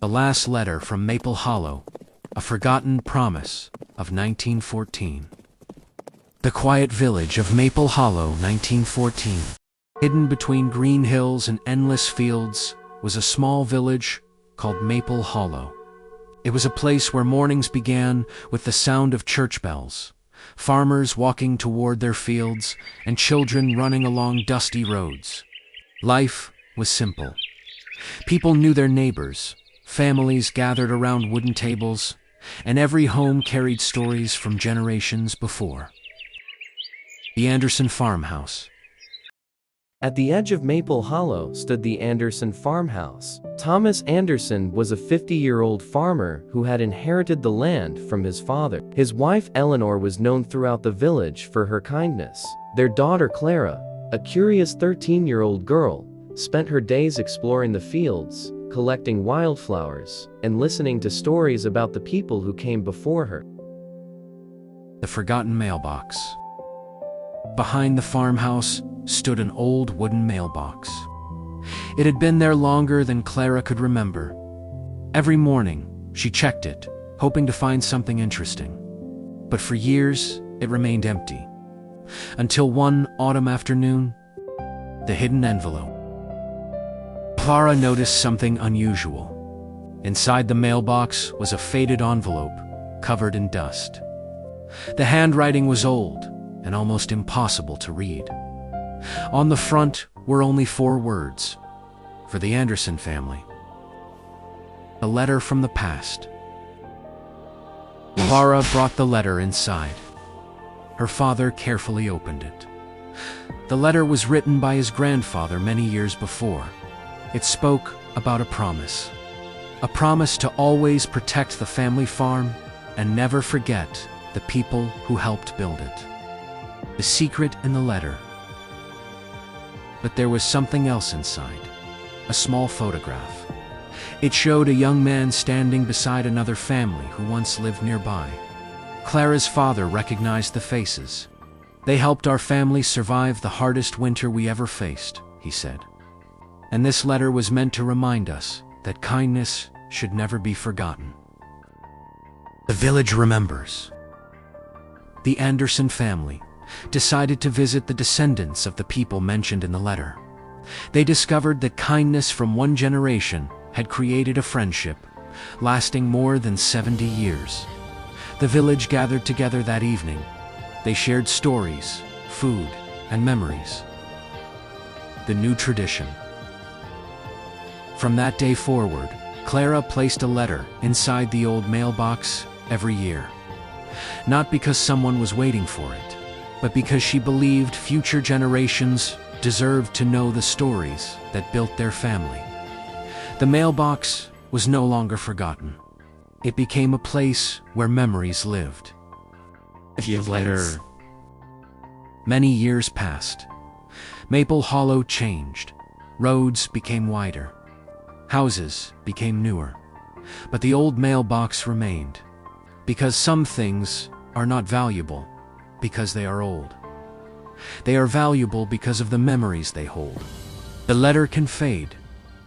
The Last Letter from Maple Hollow, A Forgotten Promise of 1914. The quiet village of Maple Hollow, 1914. Hidden between green hills and endless fields was a small village called Maple Hollow. It was a place where mornings began with the sound of church bells, farmers walking toward their fields, and children running along dusty roads. Life was simple. People knew their neighbors, families gathered around wooden tables, and every home carried stories from generations before. The Anderson farmhouse. At the edge of Maple Hollow stood the Anderson farmhouse. Thomas Anderson was a 50-year-old farmer who had inherited the land from his father. His wife Eleanor was known throughout the village for her kindness. Their daughter Clara, a curious 13-year-old girl, spent her days exploring the fields, collecting wildflowers, and listening to stories about the people who came before her. The forgotten mailbox. Behind the farmhouse stood an old wooden mailbox. It had been there longer than Clara could remember. Every morning, she checked it, hoping to find something interesting. But for years, it remained empty. Until one autumn afternoon, the hidden envelope. Clara noticed something unusual. Inside the mailbox was a faded envelope, covered in dust. The handwriting was old and almost impossible to read. On the front were only 4 words: for the Anderson family. A letter from the past. Clara brought the letter inside. Her father carefully opened it. The letter was written by his grandfather many years before. It spoke about a promise to always protect the family farm and never forget the people who helped build it. The secret in the letter. But there was something else inside, a small photograph. It showed a young man standing beside another family who once lived nearby. Clara's father recognized the faces. "They helped our family survive the hardest winter we ever faced," he said. And this letter was meant to remind us that kindness should never be forgotten. The village remembers. The Anderson family decided to visit the descendants of the people mentioned in the letter. They discovered that kindness from one generation had created a friendship lasting more than 70 years. The village gathered together that evening. They shared stories, food, and memories. The new tradition. From that day forward, Clara placed a letter inside the old mailbox every year. Not because someone was waiting for it, but because she believed future generations deserved to know the stories that built their family. The mailbox was no longer forgotten. It became a place where memories lived. Later, many years passed. Maple Hollow changed. Roads became wider. Houses became newer. But the old mailbox remained. Because some things are not valuable because they are old. They are valuable because of the memories they hold. The letter can fade.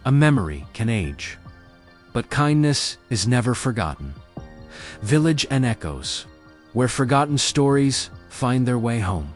A memory can age. But kindness is never forgotten. Village and echoes, where forgotten stories find their way home.